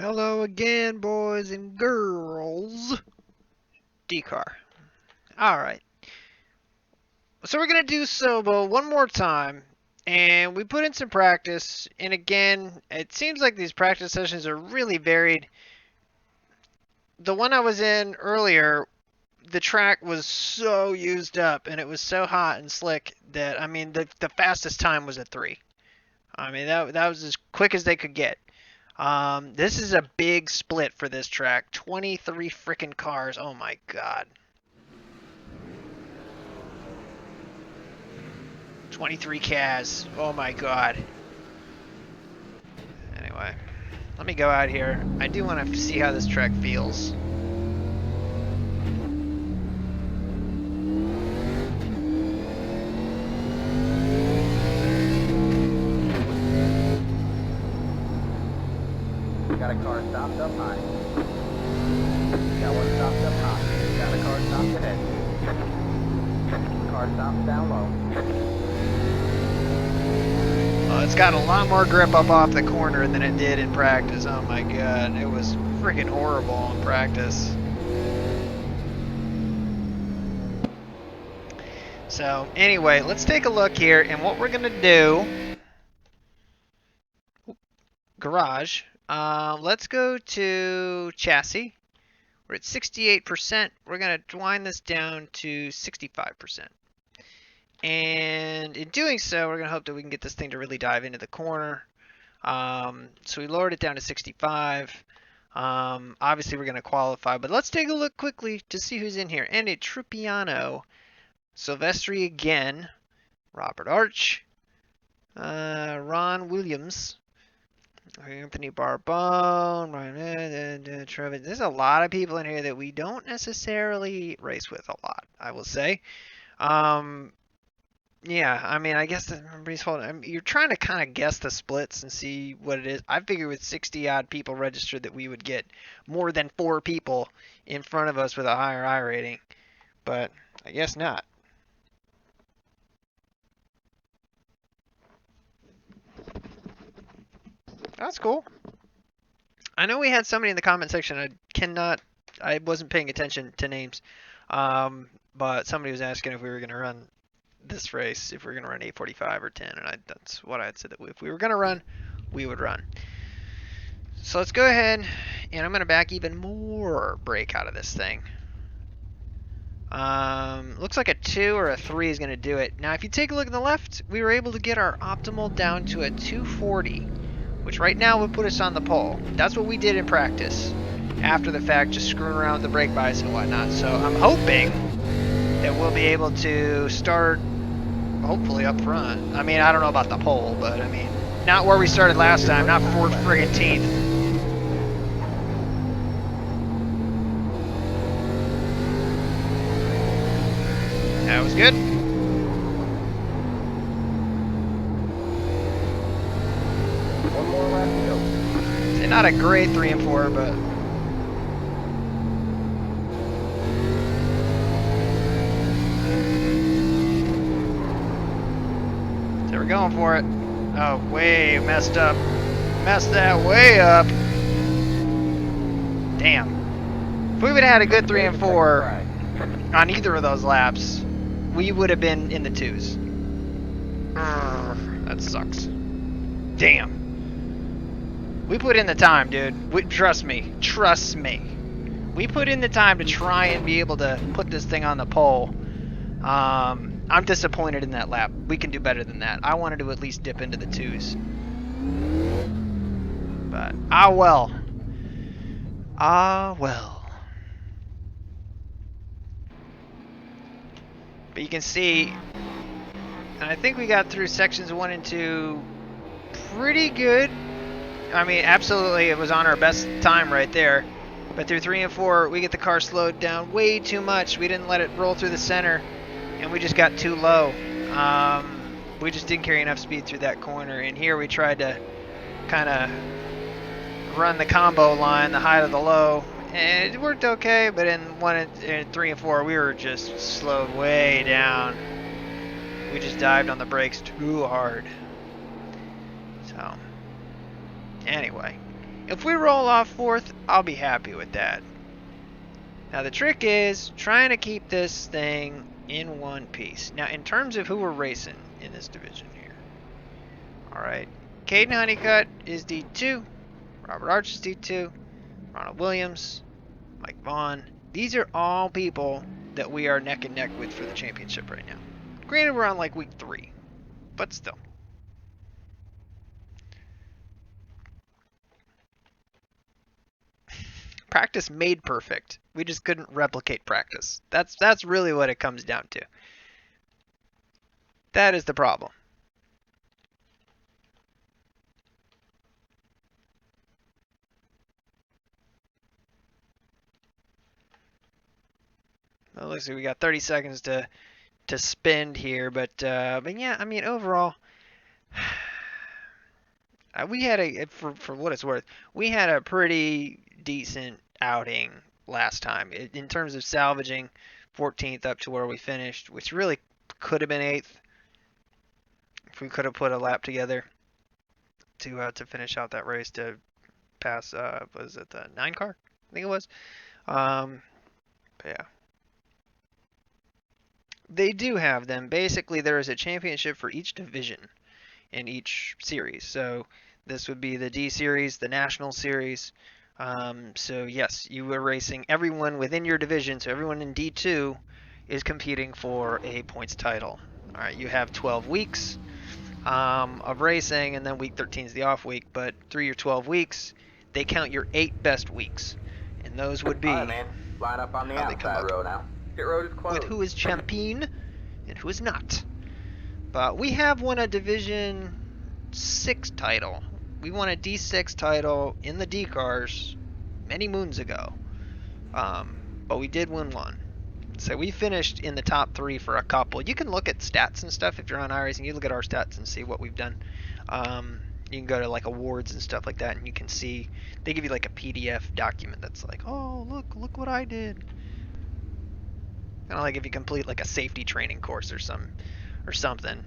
Hello again, boys and girls. D-car. Alright. So we're going to do Sobo one more time. And we put in some practice. And again, it seems like these practice sessions are really varied. The one I was in earlier, the track was so used up. And it was so hot and slick that, I mean, the fastest time was a 3. I mean, that was as quick as they could get. This is a big split for this track. 23 freaking cars. Oh my god. 23 Cas. Oh my god. Anyway, let me go out here. I do want to see how this track feels. Got a car stopped up high. Got one stopped up high. Got a car stopped ahead. Car stopped down low. Well, it's got a lot more grip up off the corner than it did in practice. Oh my god, it was freaking horrible in practice. So anyway, let's take a look here, and what we're gonna do. Garage. Let's go to chassis. We're at 68%. We're going to wind this down to 65%. And in doing so, we're going to hope that we can get this thing to really dive into the corner. So we lowered it down to 65. Obviously, we're going to qualify. But let's take a look quickly to see who's in here. Andy Trupiano. Silvestri again. Robert Arch. Ron Williams. Anthony Barbone, Trevor. There's a lot of people in here that we don't necessarily race with a lot, I will say. Yeah, I mean, I guess everybody's holding. I mean, you're trying to kind of guess the splits and see what it is. I figured with 60 odd people registered that we would get more than 4 people in front of us with a higher I rating, but I guess not. That's cool. I know we had somebody in the comment section. I wasn't paying attention to names. But somebody was asking if we were going to run this race, if we were going to run 8:45 or 10, and that's what I had said, that if we were going to run, we would run. So let's go ahead, and I'm going to back even more brake out of this thing. Looks like a 2 or a 3 is going to do it. Now, if you take a look at the left, we were able to get our optimal down to a 240. Which right now would put us on the pole. That's what we did in practice. After the fact, just screwing around with the brake bias and whatnot. So I'm hoping that we'll be able to start, hopefully, up front. I mean, I don't know about the pole, but I mean, not where we started last time, not 4th friggin' teeth. That was good. Not a great 3 and 4, but so we're going for it. Oh, way messed up. Messed that way up. Damn. If we would have had a good 3 and 4 on either of those laps, we would have been in the 2s. That sucks. Damn. We put in the time, dude. Trust me. Trust me. We put in the time to try and be able to put this thing on the pole. I'm disappointed in that lap. We can do better than that. I wanted to at least dip into the 2s. But, ah well. Ah well. But you can see, and I think we got through sections 1 and 2 pretty good. I mean, absolutely, it was on our best time right there. But through 3 and 4, we get the car slowed down way too much. We didn't let it roll through the center, and we just got too low. We just didn't carry enough speed through that corner. And here we tried to kind of run the combo line, the high to the low. And it worked okay, but in 3 and 4, we were just slowed way down. We just dived on the brakes too hard. So... anyway, If we roll off 4th, I'll be happy with that. Now the trick is trying to keep this thing in one piece. Now in terms of who we're racing in this division here. Alright, Caden Honeycutt is D2, Robert Arch is D2, Ronald Williams, Mike Vaughn. These are all people that we are neck and neck with for the championship right now. Granted, we're on like week 3, but still. Practice made perfect. We just couldn't replicate practice. That's really what it comes down to. That is the problem. Well, looks like we got 30 seconds to spend here, but yeah, I mean overall, we had for what it's worth, we had a pretty decent outing last time in terms of salvaging 14th up to where we finished, which really could have been 8th if we could have put a lap together to finish out that race to pass. Was it the 9 car? I think it was. But yeah. They do have them. Basically, there is a championship for each division in each series. So this would be the D series, the national series. So yes, you were racing everyone within your division. So everyone in D2 is competing for a points title. All right, you have 12 weeks of racing, and then week 13 is the off week. But through your 12 weeks, they count your 8 best weeks, and those would be All right, man. Line up on the outside row now. Pit road is closed. with who is champion and who is not. But we have won a Division 6 title. We won a D6 title in the D cars many moons ago. But we did win one. So we finished in the top 3 for a couple. You can look at stats and stuff if you're on iRacing. You look at our stats and see what we've done. You can go to like awards and stuff like that, and you can see they give you like a PDF document that's like, oh look what I did. Kind of like if you complete like a safety training course or something.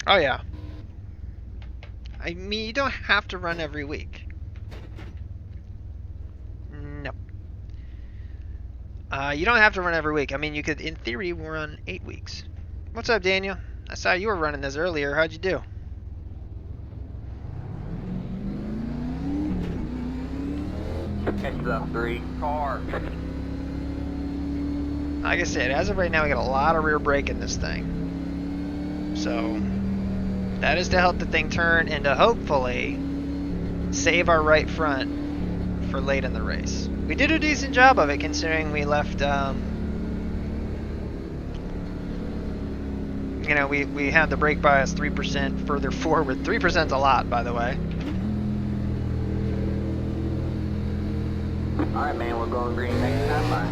Oh yeah. I mean, you don't have to run every week. Nope. You don't have to run every week. I mean, you could, in theory, run 8 weeks. What's up, Daniel? I saw you were running this earlier. How'd you do? Catch up 3 car. Like I said, as of right now, we got a lot of rear brake in this thing. So that is to help the thing turn and to hopefully save our right front for late in the race. We did a decent job of it considering we left, you know, we had the brake bias 3% further forward. 3% is a lot, by the way. Alright, man, we're going green next time. Bye.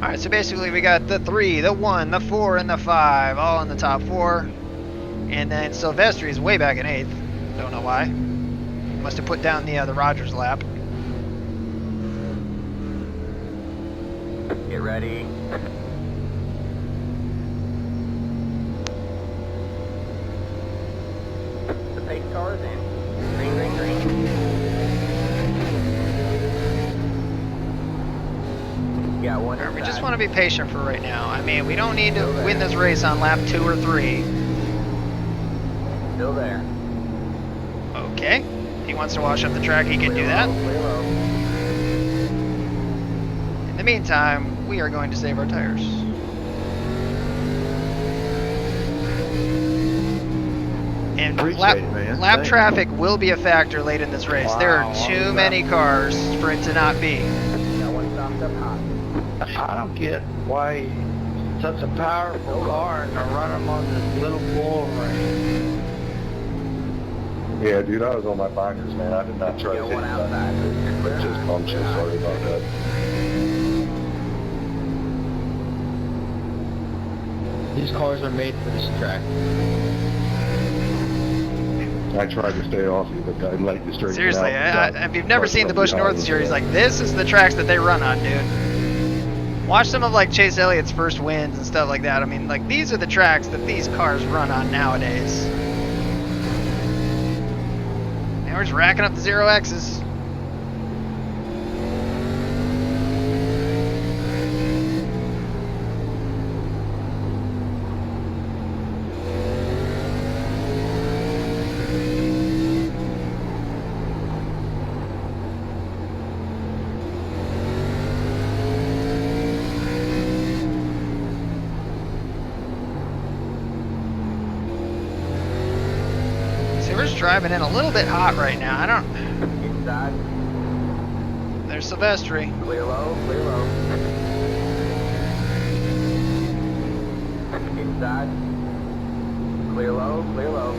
Alright, so basically we got the 3, the 1, the 4, and the 5 all in the top 4. And then Silvestri's way back in 8th. Don't know why. Must have put down the Rogers lap. Get ready. The pace car is in. Green, green, green. Yeah, one. Right, we just want to be patient for right now. I mean, we don't need to win this race on lap 2 or 3. Still there. Okay. If he wants to wash up the track, he can do that. In the meantime, we are going to save our tires. And lap traffic will be a factor late in this race. Wow, there are too many cars for it to not be. That one stopped up hot. I don't get why such a powerful car and to run them on this little bull ring. Yeah, dude, I was on my binders, man. I did not try to hit one that. outside. But just bumptious, sorry about that. These cars are made for this track. I tried to stay off you, but I'd like to straighten Seriously, out. if you've never seen the Busch North Series, like, this is the tracks that they run on, dude. Watch some of, like, Chase Elliott's first wins and stuff like that. I mean, like, these are the tracks that these cars run on nowadays. And we're just racking up the 0Xs. We're just driving in a little bit hot right now. I don't. Inside. There's Silvestri. Clear low, clear low. Inside. Clear low, clear low.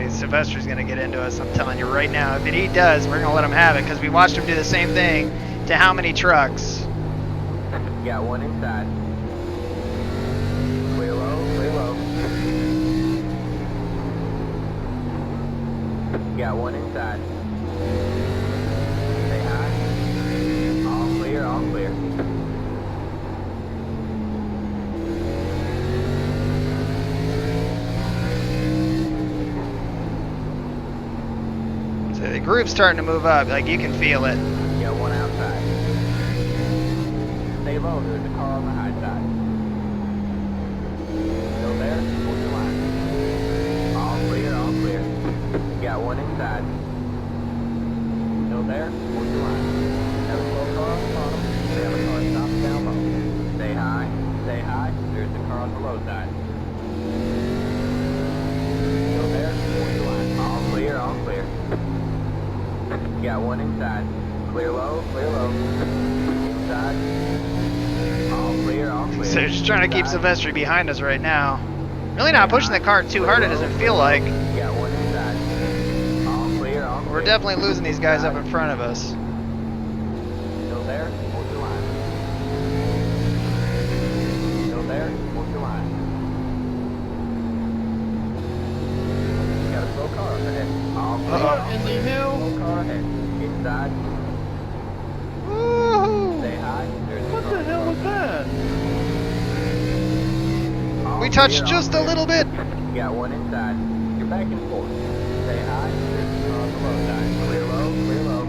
Sylvester's going to get into us, I'm telling you right now. If he does, we're going to let him have it because we watched him do the same thing to how many trucks? Got one inside. Clear low, clear low. Got one inside. Stay high. All clear, all clear. The group's starting to move up, like you can feel it. Got one outside. Stay low, there's a car on the high side. Still there? Hold your line. All clear, all clear. Got one inside. Still there? Hold your line. Have a slow car on the bottom. They have a car stopped down low. Stay high, stay high. There's the car on the low side. Still there? Hold your line. All clear, all clear. Got one inside. Clear low, clear low. Inside. All clear, all clear. So they're just trying to keep Silvestri behind us right now. Really not pushing the car too hard, it doesn't feel like. Got one inside. All clear, all clear. We're definitely losing these guys up in front of us. Still there? Hold your line. Still there? Hold your line. Got a slow car up ahead. All clear. Uh-oh. In the hill. Slow car ahead. Inside. Woohoo! Stay high. There's What the hell was that? We touched just a little bit. Got one inside. You're back and forth. Stay high. There's the car on the low side. Clear low, clear low.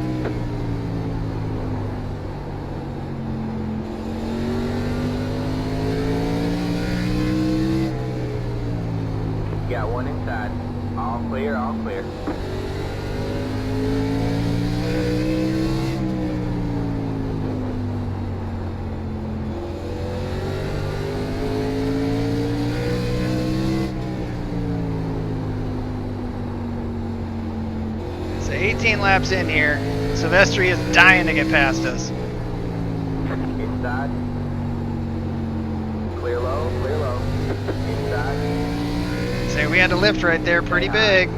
Got one inside. All clear, all clear. So 18 laps in here. Silvestri is dying to get past us. Inside. Clear low, clear low. Inside. So we had to lift right there pretty big.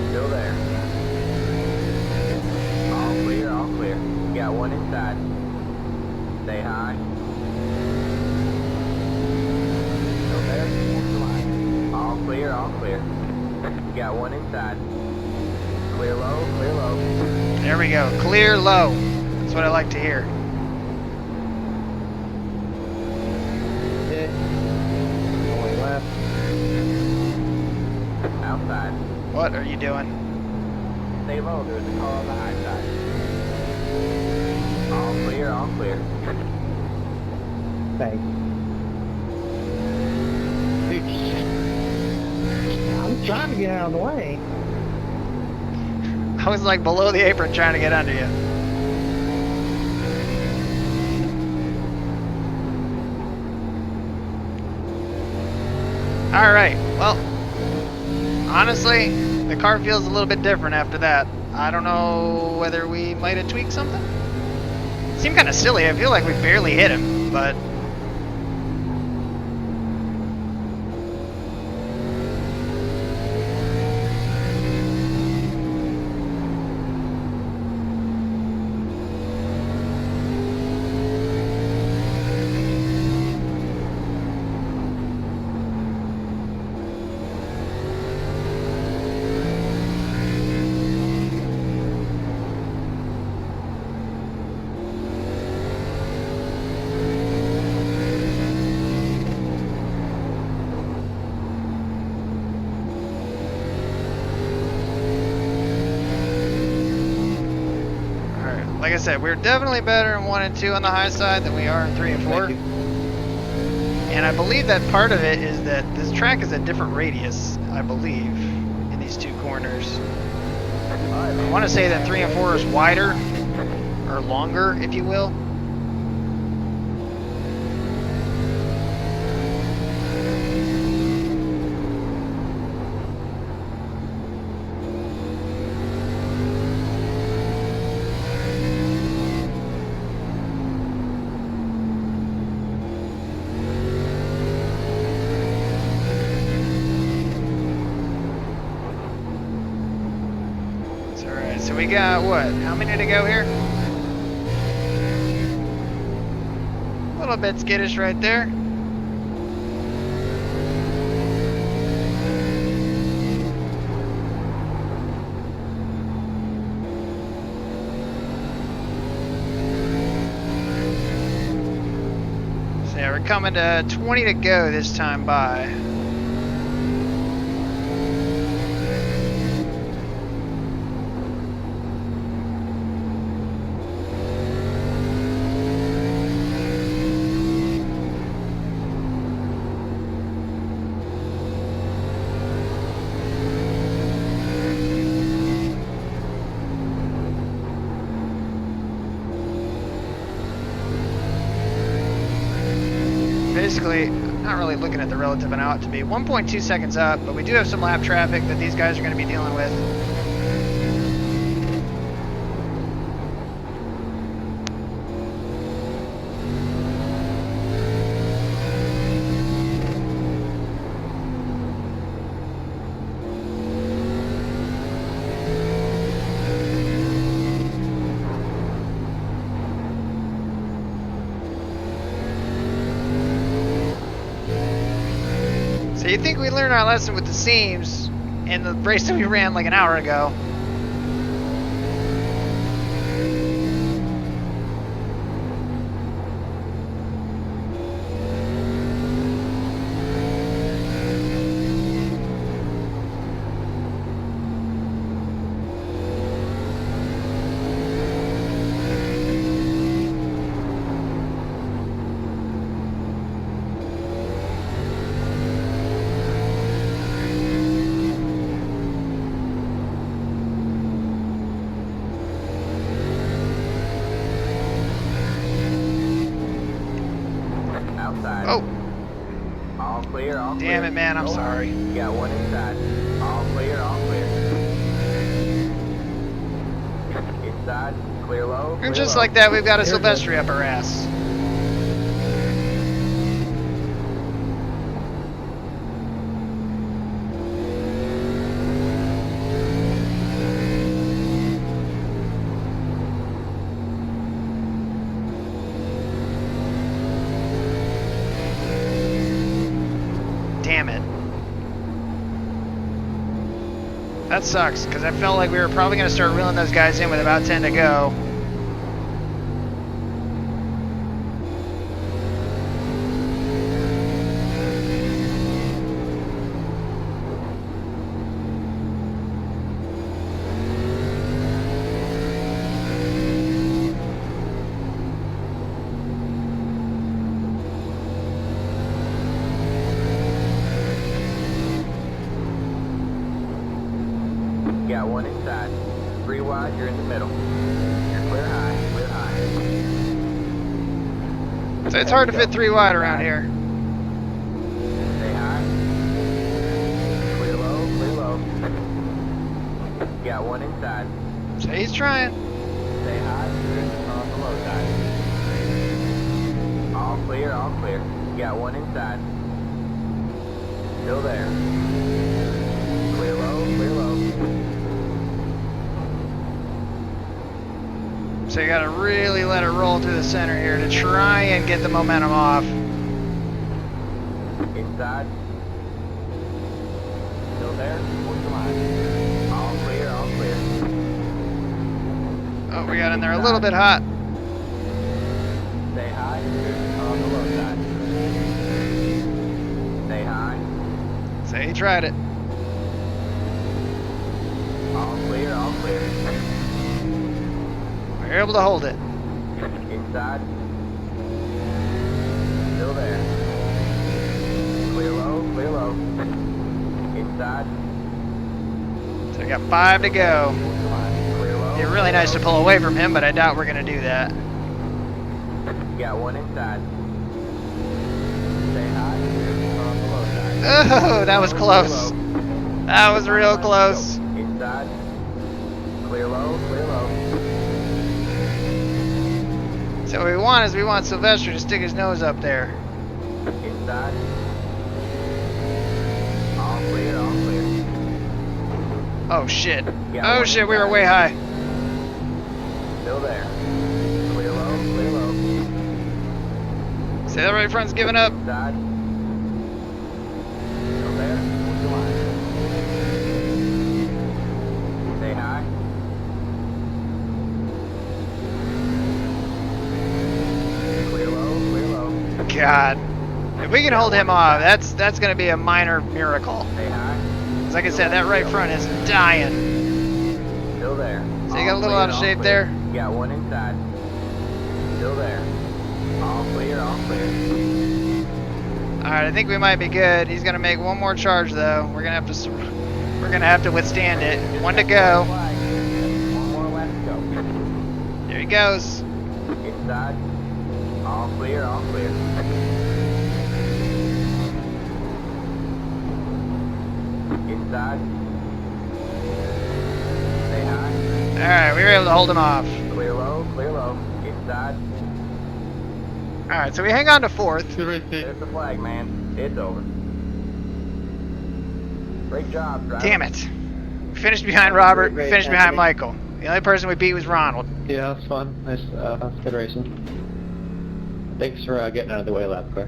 Still there. All clear, all clear. Got one inside. Stay high. Still there. Hold the line. All clear, all clear. Got one inside. Clear low, clear low. There we go. Clear low. That's what I like to hear. Yeah. Only left. Outside. What are you doing? Stay low, there's a car on the high side. All clear, all clear. Thanks. I'm trying to get out of the way. I was like below the apron trying to get under you. Alright, well, honestly, the car feels a little bit different after that. I don't know whether we might have tweaked something. It seemed kind of silly. I feel like we barely hit him, but Like I said, we're definitely better in 1 and 2 on the high side than we are in 3 and 4. Thank you. And I believe that part of it is that this track is a different radius, I believe, in these two corners. I want to say that 3 and 4 is wider, or longer, if you will. So we got, what, how many to go here? A little bit skittish right there. So yeah, we're coming to 20 to go this time by. Basically, not really looking at the relative and out to be 1.2 seconds up, but we do have some lap traffic that these guys are going to be dealing with. So you think we learned our lesson with the seams in the race that we ran like an hour ago. Outside. Oh, All clear, all clear. damn it, man, I'm sorry. You got one inside. All clear, all clear. Inside, clear low. And just like that, we've got a Here it Silvestri up our ass. Damn it. That sucks, because I felt like we were probably going to start reeling those guys in with about 10 to go. You got one inside. 3 wide, you're in the middle. You're clear high, clear high. So it's hard to fit 3 wide around here. Stay high. Clear low, clear low. You got one inside. So he's trying. Stay high, you're on the low side. All clear, all clear. You got one inside. Still there. Clear low, clear low. So you got to really let it roll through the center here to try and get the momentum off. Inside. Still there. Towards the line. All clear, all clear. Oh, we got in there a little bit hot. Stay high, you're on the low side. Stay high. So he tried it. All clear, all clear. We We were able to hold it. Inside. Still there. Clear low, clear low. Inside. So we got 5 to go. Come on. Clear low. It'd be really nice to pull away from him, but I doubt we're going to do that. You got one inside. Stay high. On the low side. Oh, that was close. That was real close. Inside. Clear low, clear low. So what we want Sylvester to stick his nose up there. Inside. All clear, all clear. Oh shit. Yeah, Oh one shit, we were inside. way high. Still there. Clear low, clear low. Say that right front's giving up. Inside. Still there. What's the line? Stay high. Clear low, clear low. God. If we can hold him off, that's gonna be a minor miracle. Stay high. 'Cause like I said, that right front is dying. Still there. So you got a little out of shape there? You got one inside. Still there. All clear, all clear. Alright, I think we might be good. He's gonna make one more charge though. We're gonna have to withstand it. One to go. One more left to go. There he goes. Inside. All clear, all clear. Inside. Stay high. Alright, we were able to hold him off. Clear low, clear low. Inside. Alright, so we hang on to 4th. There's the flag, man. It's over. Great job, driver. Damn it. We finished behind Robert, we Great, finished behind Anthony. Michael. The only person we beat was Ronald. Yeah, that's fun. Nice, good racing. Thanks for getting out of the way, lap car.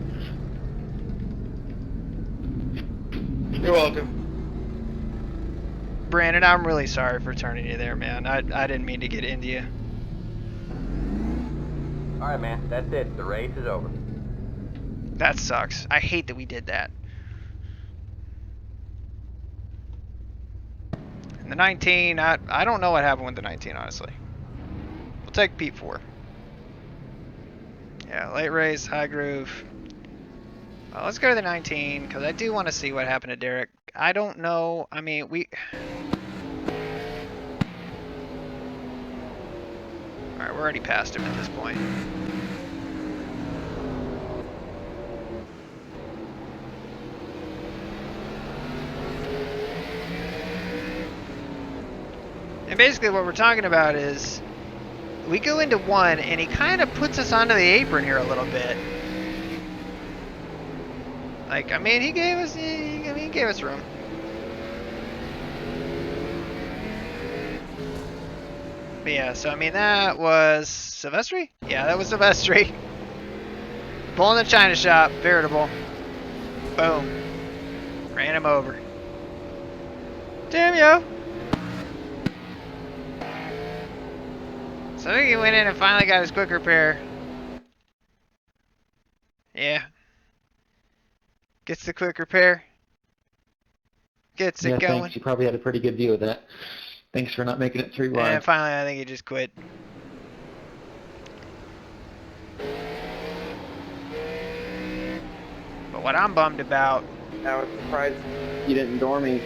You're welcome. Brandon, I'm really sorry for turning you there, man. I didn't mean to get into you. Alright, man. That's it. The race is over. That sucks. I hate that we did that. And the 19, I don't know what happened with the 19, honestly. We'll take P4. Yeah, late race, high groove. Let's go to the 19, because I do want to see what happened to Derek. I don't know. I mean, Alright, we're already past him at this point. And basically what we're talking about is we go into 1 and he kind of puts us onto the apron here a little bit. Like, I mean, he gave us room. But yeah, so I mean, that was Silvestri? Yeah, that was Silvestri. Pulling the China shop, veritable. Boom. Ran him over. Damn yo. So I think he went in and finally got his quick repair. Yeah. Gets the quick repair. Gets it going. Thanks. You probably had a pretty good view of that. Thanks for not making it 3 wide. And finally, I think he just quit. But what I'm bummed about... I was surprised you didn't door me.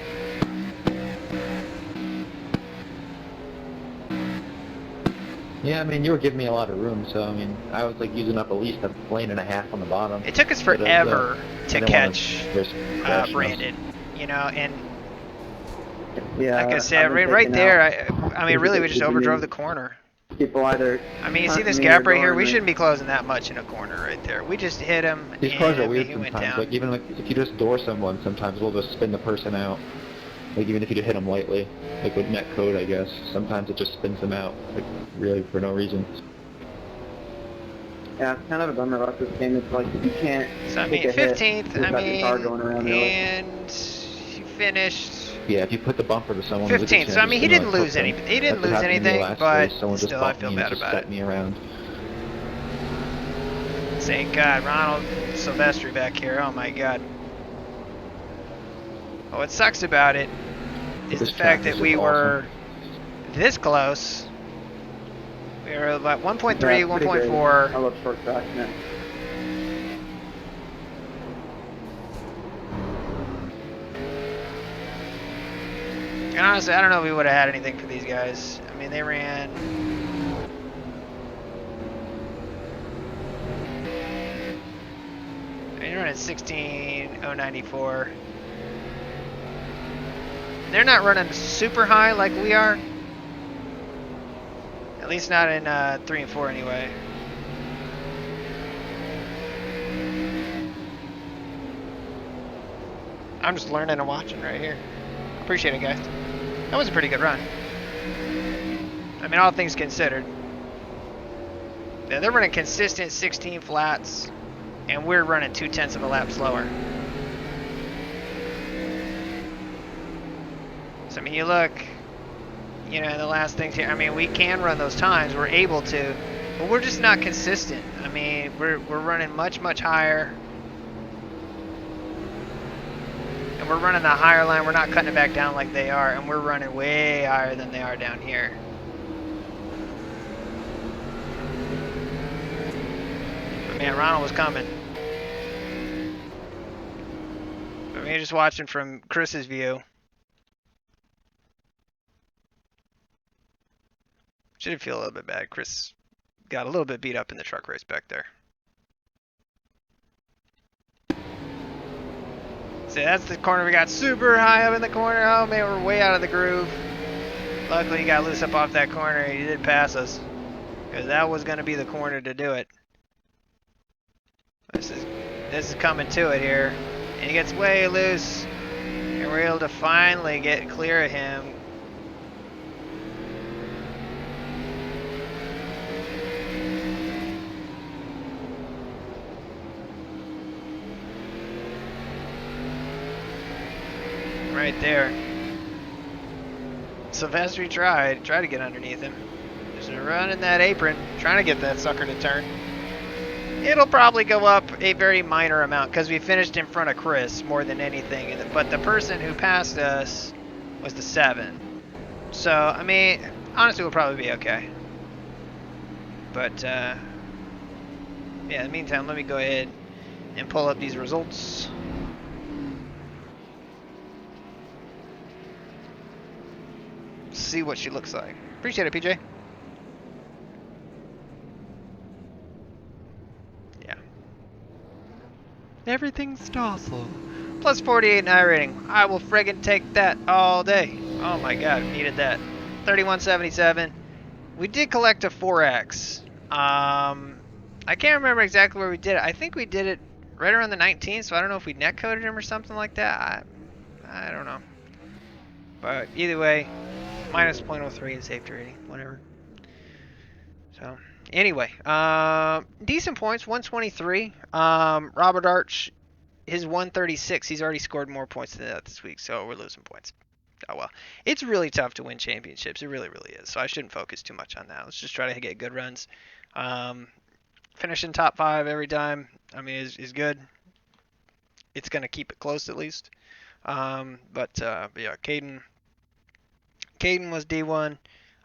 Yeah, I mean, you were giving me a lot of room, so, I mean, I was, like, using up at least a lane and a half on the bottom. It took us But, forever I to didn't catch wanna risk crashing us. Brandon, you know, and Yeah, like I said, I've been right taking there, out- I mean, really, we just overdrove the corner. People either... I mean, you see hunt this me gap or right here? door We me. shouldn't be closing that much in a corner right there. We just hit him, These cars are and weird he went sometimes. down. Like, even like, if you just door someone, sometimes we'll just spin the person out. Like, even if you just hit them lightly. Like, with net code, I guess. Sometimes it just spins them out. Like, really, for no reason. Yeah, it's kind of a bummer about this game. It's like you can't So I take mean, a hit 15th. I without your car going around mean, really. and he finished Yeah, if you put the bumper to someone... there's a good 15th. chance So I it's mean, he gonna, didn't like, lose hook any. them. He didn't That's lose what happened to me anything, last but race. Someone just still, I bumped feel me and bad just about set it. me around. Thank God, Ronald Silvestri back here. Oh my God. Well, what sucks about it is This the fact track is that we just were this close. We We're about 1.3, Yeah, pretty good. I 1.4. love short tracks, man. And honestly, I don't know if we would have had anything for these guys. I mean, they ran. They ran at 16.094. They're not running super high like we are. At least not in 3 and 4 anyway. I'm just learning and watching right here. Appreciate it, guys. That was a pretty good run. I mean, all things considered. Yeah, they're running consistent 16 flats, and we're running 0.2 of a lap slower. So, I mean, you look, you know, the last things here. I mean, we can run those times. We're able to, but we're just not consistent. I mean, we're running much higher. And we're running the higher line. We're not cutting it back down like they are, and we're running way higher than they are down here. But man, Ronald was coming. But me just watching from Chris's view. Should feel a little bit bad. Chris got a little bit beat up in the truck race back there. So that's the corner we got super high up in the corner. Oh man, we're way out of the groove. Luckily he got loose up off that corner. He did pass us. Because that was going to be the corner to do it. This is coming to it here. And he gets way loose. And we're able to finally get clear of him. Right there. Silvestri tried to get underneath him. Just running that apron, trying to get that sucker to turn. It'll probably go up a very minor amount because we finished in front of Chris more than anything. But the person who passed us was the 7. So, I mean, honestly, we'll probably be okay. But, yeah, in the meantime, let me go ahead and pull up these results. See what she looks like. Appreciate it, PJ. Yeah. Everything's docile. Plus 48 in iRating. I will friggin' take that all day. Oh my god, needed that. 3177. We did collect a 4X. I can't remember exactly where we did it. I think we did it right around the 19th, so I don't know if we net coded him or something like that. I don't know. But either way, minus 0.03 in safety rating, whatever. So, anyway, decent points, 123. Robert Arch, his 136, he's already scored more points than that this week, so we're losing points. Oh well. It's really tough to win championships. It really, really is. So I shouldn't focus too much on that. Let's just try to get good runs. Finishing top 5 every time, I mean, is good. It's going to keep it close at least. But yeah, Caden was D1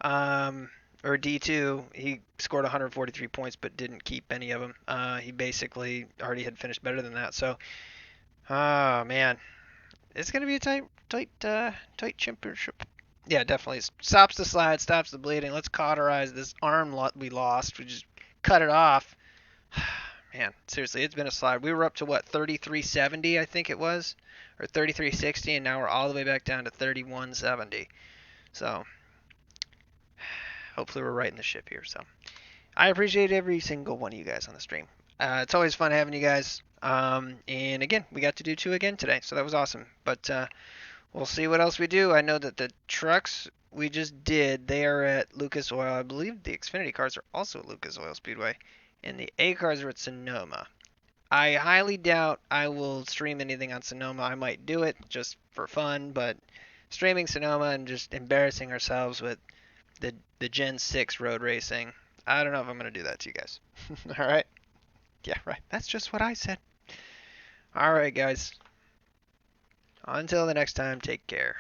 or D2. He scored 143 points but didn't keep any of them. He basically already had finished better than that. So, oh man, it's gonna be a tight championship. Yeah, definitely. Stops the slide, stops the bleeding. Let's cauterize this arm we lost. We just cut it off. Man, seriously, it's been a slide. We were up to what, 3370, I think it was, or 3360, and now we're all the way back down to 3170. So, hopefully we're right in the ship here. So, I appreciate every single one of you guys on the stream. It's always fun having you guys. And again, we got to do 2 again today, so that was awesome. But we'll see what else we do. I know that the trucks we just did, they are at Lucas Oil. I believe the Xfinity cars are also at Lucas Oil Speedway. And the A cars are at Sonoma. I highly doubt I will stream anything on Sonoma. I might do it just for fun, but streaming Sonoma and just embarrassing ourselves with the Gen 6 road racing, I don't know if I'm going to do that to you guys. All right? Yeah, right. That's just what I said. All right, guys. Until the next time, take care.